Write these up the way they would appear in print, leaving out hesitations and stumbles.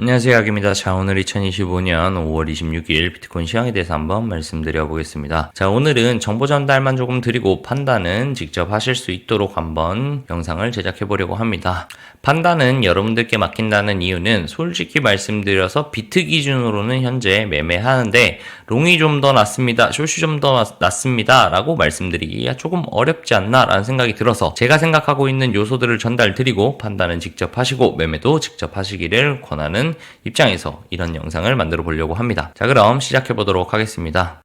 안녕하세요, 약입니다. 자, 오늘 2025년 5월 26일 비트코인 시황에 대해서 한번 말씀드려 보겠습니다. 자, 오늘은 정보 전달만 조금 드리고 판단은 직접 하실 수 있도록 한번 영상을 제작해 보려고 합니다. 판단은 여러분들께 맡긴다는 이유는 솔직히 말씀드려서 비트 기준으로는 현재 매매하는데 롱이 좀 더 낫습니다, 숏이 좀 더 낫습니다 라고 말씀드리기가 조금 어렵지 않나 라는 생각이 들어서 제가 생각하고 있는 요소들을 전달 드리고 판단은 직접 하시고 매매도 직접 하시기를 권하는 입장에서 이런 영상을 만들어 보려고 합니다. 자, 그럼 시작해 보도록 하겠습니다.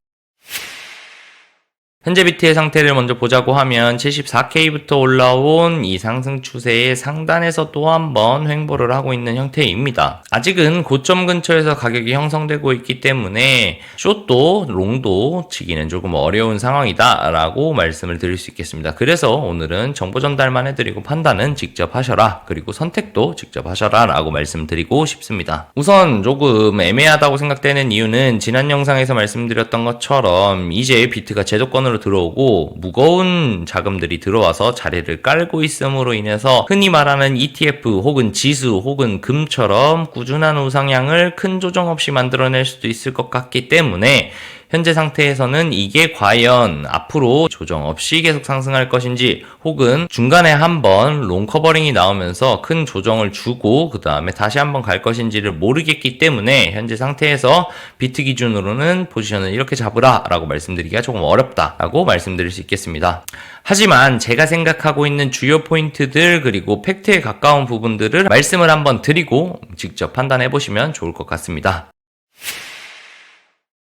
현재 비트의 상태를 먼저 보자고 하면 74K부터 올라온 이 상승 추세의 상단에서 또 한번 횡보를 하고 있는 형태입니다. 아직은 고점 근처에서 가격이 형성되고 있기 때문에 숏도 롱도 치기는 조금 어려운 상황이다 라고 말씀을 드릴 수 있겠습니다. 그래서 오늘은 정보 전달만 해드리고 판단은 직접 하셔라, 그리고 선택도 직접 하셔라 라고 말씀드리고 싶습니다. 우선 조금 애매하다고 생각되는 이유는 지난 영상에서 말씀드렸던 것처럼 이제 비트가 제도권으로 들어오고 무거운 자금들이 들어와서 자리를 깔고 있음으로 인해서 흔히 말하는 ETF 혹은 지수 혹은 금처럼 꾸준한 우상향을 큰 조정 없이 만들어낼 수도 있을 것 같기 때문에 현재 상태에서는 이게 과연 앞으로 조정 없이 계속 상승할 것인지 혹은 중간에 한번 롱 커버링이 나오면서 큰 조정을 주고 그 다음에 다시 한번 갈 것인지를 모르겠기 때문에 현재 상태에서 비트 기준으로는 포지션을 이렇게 잡으라 라고 말씀드리기가 조금 어렵다 라고 말씀드릴 수 있겠습니다. 하지만 제가 생각하고 있는 주요 포인트들 그리고 팩트에 가까운 부분들을 말씀을 한번 드리고 직접 판단해 보시면 좋을 것 같습니다.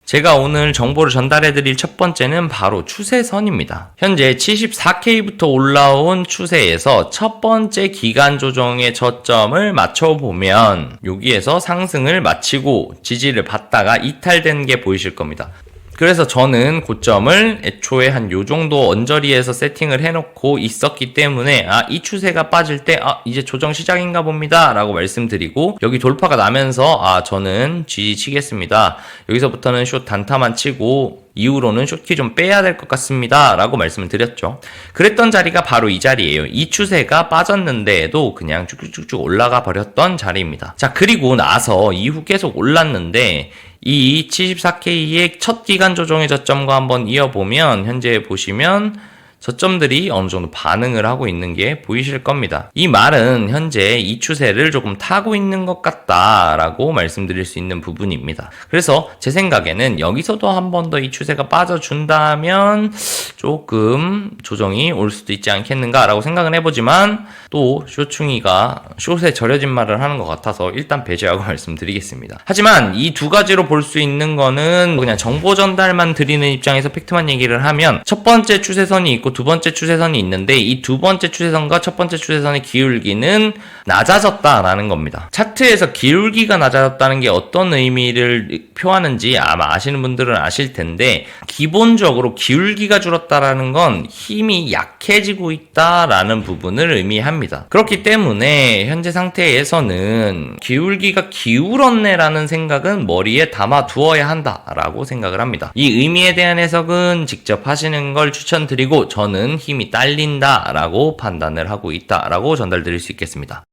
제가 오늘 정보를 전달해드릴 첫 번째는 바로 추세선입니다. 현재 74K부터 올라온 추세에서 첫 번째 기간 조정의 저점을 맞춰보면 여기에서 상승을 마치고 지지를 받다가 이탈된 게 보이실 겁니다. 그래서 저는 고점을 애초에 한 요정도 언저리에서 세팅을 해놓고 있었기 때문에 이 추세가 빠질 때 이제 조정 시작인가 봅니다 라고 말씀드리고 여기 돌파가 나면서 저는 지지 치겠습니다, 여기서부터는 숏 단타만 치고 이후로는 숏키 좀 빼야 될 것 같습니다 라고 말씀을 드렸죠. 그랬던 자리가 바로 이 자리예요. 이 추세가 빠졌는데도 그냥 쭉쭉쭉 올라가 버렸던 자리입니다. 자, 그리고 나서 이후 계속 올랐는데 이 74K의 첫 기간 조정의 저점과 한번 이어보면 현재 보시면 저점들이 어느 정도 반응을 하고 있는 게 보이실 겁니다. 이 말은 현재 이 추세를 조금 타고 있는 것 같다라고 말씀드릴 수 있는 부분입니다. 그래서 제 생각에는 여기서도 한 번 더 이 추세가 빠져준다면 조금 조정이 올 수도 있지 않겠는가라고 생각은 해보지만 또 숏충이가 숏에 절여진 말을 하는 것 같아서 일단 배제하고 말씀드리겠습니다. 하지만 이 두 가지로 볼 수 있는 거는 그냥 정보 전달만 드리는 입장에서 팩트만 얘기를 하면 첫 번째 추세선이 있고 두 번째 추세선이 있는데 이 두 번째 추세선과 첫 번째 추세선의 기울기는 낮아졌다라는 겁니다. 차트에서 기울기가 낮아졌다는 게 어떤 의미를 표하는지 아마 아시는 분들은 아실 텐데 기본적으로 기울기가 줄었다라는 건 힘이 약해지고 있다라는 부분을 의미합니다. 그렇기 때문에 현재 상태에서는 기울기가 기울었네라는 생각은 머리에 담아 두어야 한다라고 생각을 합니다. 이 의미에 대한 해석은 직접 하시는 걸 추천드리고 저는 힘이 딸린다라고 판단을 하고 있다라고 전달드릴 수 있겠습니다.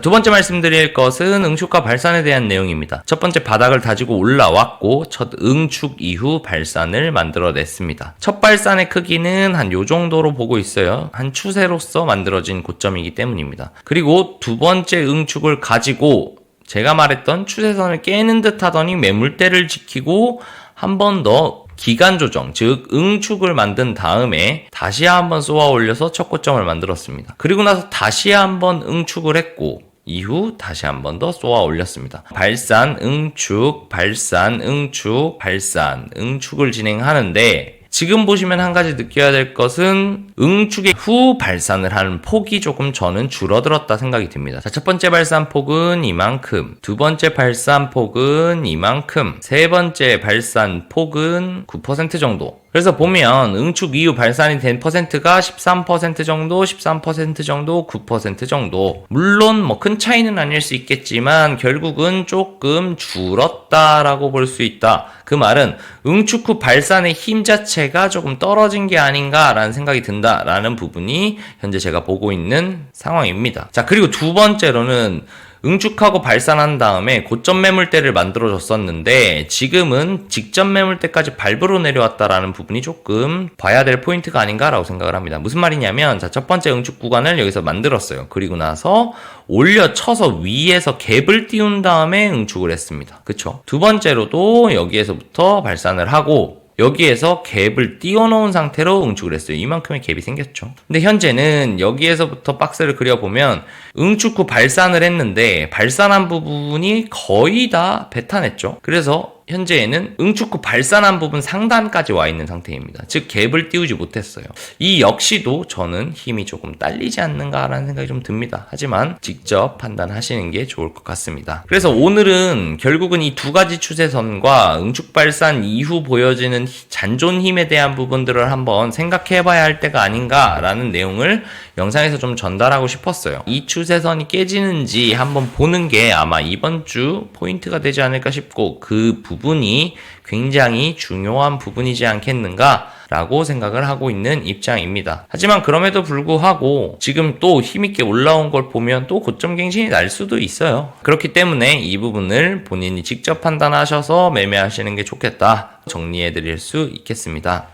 두 번째 말씀드릴 것은 응축과 발산에 대한 내용입니다. 첫 번째 바닥을 다지고 올라왔고 첫 응축 이후 발산을 만들어냈습니다. 첫 발산의 크기는 한 요 정도로 보고 있어요. 한 추세로서 만들어진 고점이기 때문입니다. 그리고 두 번째 응축을 가지고 제가 말했던 추세선을 깨는 듯 하더니 매물대를 지키고 한 번 더 기간 조정, 즉 응축을 만든 다음에 다시 한번 쏘아 올려서 첫 고점을 만들었습니다. 그리고 나서 다시 한번 응축을 했고 이후 다시 한 번 더 쏘아 올렸습니다. 발산, 응축, 발산, 응축, 발산, 응축을 진행하는데 지금 보시면 한 가지 느껴야 될 것은 응축의 후 발산을 하는 폭이 조금 저는 줄어들었다 생각이 듭니다. 자, 첫 번째 발산 폭은 이만큼, 두 번째 발산 폭은 이만큼, 세 번째 발산 폭은 9% 정도. 그래서 보면 응축 이후 발산이 된 퍼센트가 13% 정도, 13% 정도, 9% 정도. 물론 뭐 큰 차이는 아닐 수 있겠지만 결국은 조금 줄었다라고 볼 수 있다. 그 말은 응축 후 발산의 힘 자체가 조금 떨어진 게 아닌가라는 생각이 든다라는 부분이 현재 제가 보고 있는 상황입니다. 자, 그리고 두 번째로는 응축하고 발산한 다음에 고점 매물대를 만들어줬었는데 지금은 직전 매물대까지 밟으로 내려왔다라는 부분이 조금 봐야 될 포인트가 아닌가라고 생각을 합니다. 무슨 말이냐면 자, 첫 번째 응축 구간을 여기서 만들었어요. 그리고 나서 올려쳐서 위에서 갭을 띄운 다음에 응축을 했습니다. 그쵸? 두 번째로도 여기에서부터 발산을 하고 여기에서 갭을 띄워놓은 상태로 응축을 했어요. 이만큼의 갭이 생겼죠. 근데 현재는 여기에서부터 박스를 그려보면 응축 후 발산을 했는데 발산한 부분이 거의 다 배타냈죠. 그래서 현재에는 응축 후 발산한 부분 상단까지 와 있는 상태입니다. 즉 갭을 띄우지 못했어요. 이 역시도 저는 힘이 조금 딸리지 않는가라는 생각이 좀 듭니다. 하지만 직접 판단하시는 게 좋을 것 같습니다. 그래서 오늘은 결국은 이 두 가지 추세선과 응축 발산 이후 보여지는 잔존 힘에 대한 부분들을 한번 생각해 봐야 할 때가 아닌가라는 내용을 영상에서 좀 전달하고 싶었어요. 이 추세선이 깨지는지 한번 보는 게 아마 이번 주 포인트가 되지 않을까 싶고 그 부분이 굉장히 중요한 부분이지 않겠는가 라고 생각을 하고 있는 입장입니다. 하지만 그럼에도 불구하고 지금 또 힘있게 올라온 걸 보면 또 고점 갱신이 날 수도 있어요. 그렇기 때문에 이 부분을 본인이 직접 판단하셔서 매매하시는 게 좋겠다 정리해 드릴 수 있겠습니다.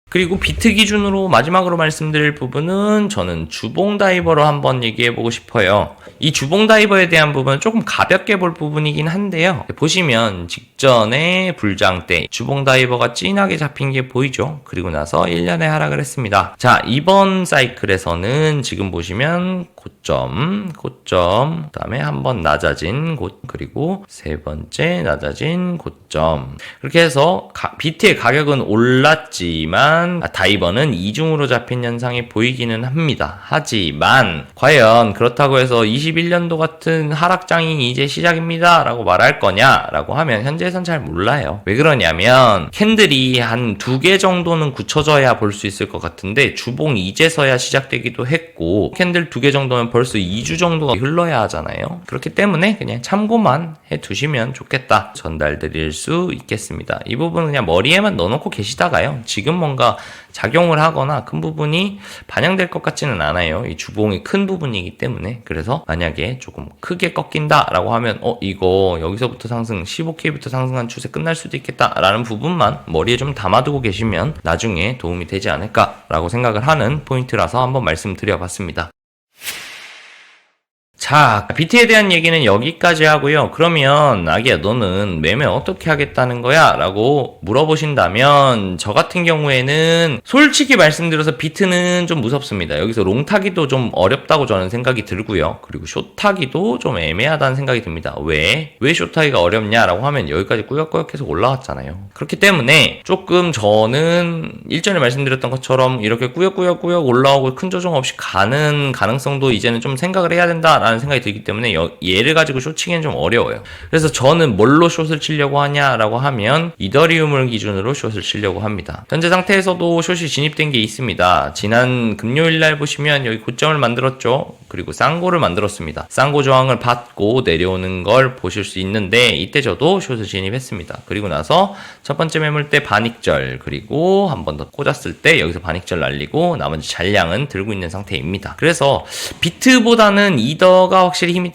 그리고 비트 기준으로 마지막으로 말씀드릴 부분은 저는 주봉 다이버로 한번 얘기해보고 싶어요. 이 주봉 다이버에 대한 부분은 조금 가볍게 볼 부분이긴 한데요. 보시면 직전에 불장 때 주봉 다이버가 진하게 잡힌 게 보이죠? 그리고 나서 1년에 하락을 했습니다. 자, 이번 사이클에서는 지금 보시면 고점, 그 다음에 한번 낮아진 그리고 세 번째 낮아진 고점. 그렇게 해서 비트의 가격은 올랐지만 다이버는 이중으로 잡힌 현상이 보이기는 합니다. 하지만 과연 그렇다고 해서 21년도 같은 하락장이 이제 시작입니다 라고 말할 거냐 라고 하면 현재에선 잘 몰라요. 왜 그러냐면 캔들이 한 2개 정도는 굳혀져야 볼 수 있을 것 같은데 주봉 이제서야 시작되기도 했고 캔들 2개 정도면 벌써 2주 정도가 흘러야 하잖아요. 그렇기 때문에 그냥 참고만 해두시면 좋겠다 전달드릴 수 있겠습니다. 이 부분은 그냥 머리에만 넣어놓고 계시다가요 지금 뭔가 작용을 하거나 큰 부분이 반영될 것 같지는 않아요. 이 주봉이 큰 부분이기 때문에. 그래서 만약에 조금 크게 꺾인다 라고 하면 이거 여기서부터 상승 15K부터 상승한 추세 끝날 수도 있겠다 라는 부분만 머리에 좀 담아두고 계시면 나중에 도움이 되지 않을까 라고 생각을 하는 포인트라서 한번 말씀드려봤습니다. 자, 비트에 대한 얘기는 여기까지 하고요. 그러면 아기야 너는 매매 어떻게 하겠다는 거야? 라고 물어보신다면 저 같은 경우에는 솔직히 말씀드려서 비트는 좀 무섭습니다. 여기서 롱 타기도 좀 어렵다고 저는 생각이 들고요. 그리고 숏 타기도 좀 애매하다는 생각이 듭니다. 왜 숏 타기가 어렵냐라고 하면 여기까지 꾸역꾸역 해서 올라왔잖아요. 그렇기 때문에 조금 저는 일전에 말씀드렸던 것처럼 이렇게 꾸역꾸역 올라오고 큰 조정 없이 가는 가능성도 이제는 좀 생각을 해야 된다라는 생각이 들기 때문에 얘를 가지고 숏치기는 좀 어려워요. 그래서 저는 뭘로 숏을 치려고 하냐라고 하면 이더리움을 기준으로 숏을 치려고 합니다. 현재 상태에서도 숏이 진입된 게 있습니다. 지난 금요일날 보시면 여기 고점을 만들었죠. 그리고 쌍고를 만들었습니다. 쌍고 저항을 받고 내려오는 걸 보실 수 있는데 이때 저도 숏을 진입했습니다. 그리고 나서 첫 번째 매물대 반익절 그리고 한 번 더 꽂았을 때 여기서 반익절 날리고 나머지 잔량은 들고 있는 상태입니다. 그래서 비트보다는 이더가 확실히 힘이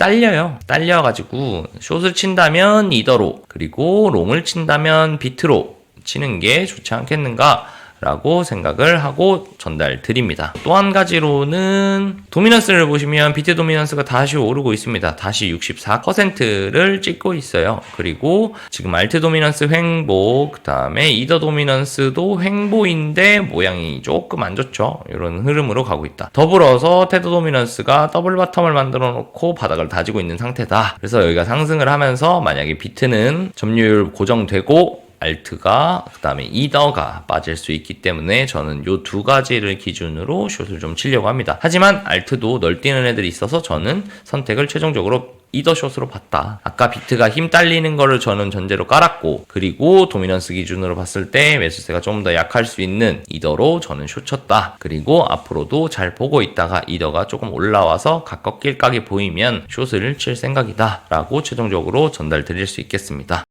딸려가지고 숏을 친다면 이더로 그리고 롱을 친다면 비트로 치는 게 좋지 않겠는가 라고 생각을 하고 전달 드립니다. 또 한 가지로는 도미넌스를 보시면 비트 도미넌스가 다시 오르고 있습니다. 다시 64%를 찍고 있어요. 그리고 지금 알트 도미넌스 횡보, 그 다음에 이더 도미넌스도 횡보인데 모양이 조금 안 좋죠. 이런 흐름으로 가고 있다. 더불어서 테더 도미넌스가 더블 바텀을 만들어 놓고 바닥을 다지고 있는 상태다. 그래서 여기가 상승을 하면서 만약에 비트는 점유율 고정되고 알트가 그 다음에 이더가 빠질 수 있기 때문에 저는 요 두 가지를 기준으로 숏을 좀 치려고 합니다. 하지만 알트도 널뛰는 애들이 있어서 저는 선택을 최종적으로 이더 숏으로 봤다. 아까 비트가 힘 딸리는 거를 저는 전제로 깔았고 그리고 도미넌스 기준으로 봤을 때 매수세가 좀 더 약할 수 있는 이더로 저는 숏 쳤다. 그리고 앞으로도 잘 보고 있다가 이더가 조금 올라와서 깎일 각이 보이면 숏을 칠 생각이다 라고 최종적으로 전달 드릴 수 있겠습니다.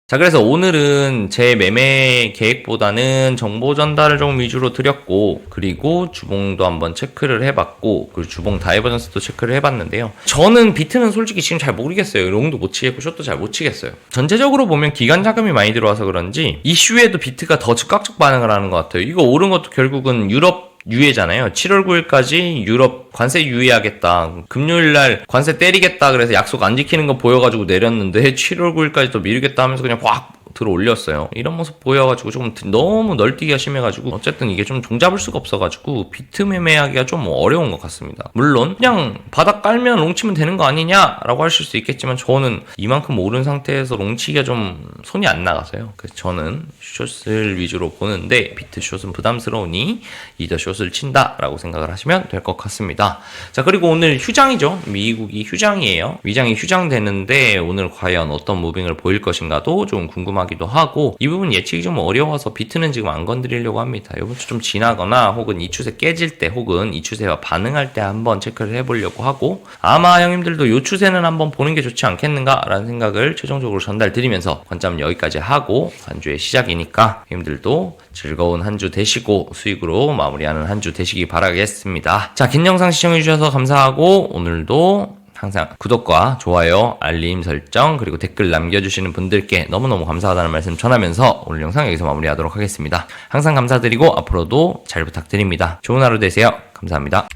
자, 그래서 오늘은 제 매매 계획보다는 정보 전달을 좀 위주로 드렸고, 그리고 주봉도 한번 체크를 해봤고, 그리고 주봉 다이버전스도 체크를 해봤는데요. 저는 비트는 솔직히 지금 잘 모르겠어요. 롱도 못 치겠고, 숏도 잘 못 치겠어요. 전체적으로 보면 기관 자금이 많이 들어와서 그런지 이슈에도 비트가 더 즉각적 반응을 하는 것 같아요. 이거 오른 것도 결국은 유럽 유예잖아요. 7월 9일까지 유럽 관세 유예하겠다. 금요일날 관세 때리겠다. 그래서 약속 안 지키는 거 보여가지고 내렸는데 7월 9일까지 또 미루겠다 하면서 그냥 확 들어 올렸어요. 이런 모습 보여가지고 조금 너무 널뛰기가 심해가지고 어쨌든 이게 좀 종잡을 수가 없어가지고 비트 매매하기가 좀 어려운 것 같습니다. 물론 그냥 바닥 깔면 롱치면 되는 거 아니냐라고 하실 수 있겠지만 저는 이만큼 오른 상태에서 롱치기가 좀 손이 안 나가서요. 그래서 저는 숏을 위주로 보는데 비트 숏은 부담스러우니 이더 숏을 친다라고 생각을 하시면 될 것 같습니다. 자, 그리고 오늘 휴장이죠. 미국이 휴장이에요. 미장이 휴장되는데 오늘 과연 어떤 무빙을 보일 것인가도 좀 궁금하기도 하고, 이 부분 예측이 좀 어려워서 비트는 지금 안 건드리려고 합니다. 이번 주 좀 지나거나 혹은 이 추세 깨질 때 혹은 이 추세와 반응할 때 한번 체크를 해보려고 하고, 아마 형님들도 이 추세는 한번 보는 게 좋지 않겠는가 라는 생각을 최종적으로 전달드리면서 관점은 여기까지 하고, 한 주의 시작이니까 형님들도 즐거운 한 주 되시고 수익으로 마무리하는 한 주 되시기 바라겠습니다. 자, 긴 영상 시청해주셔서 감사하고, 오늘도 항상 구독과 좋아요, 알림 설정, 그리고 댓글 남겨주시는 분들께 너무너무 감사하다는 말씀 전하면서 오늘 영상 여기서 마무리하도록 하겠습니다. 항상 감사드리고 앞으로도 잘 부탁드립니다. 좋은 하루 되세요. 감사합니다.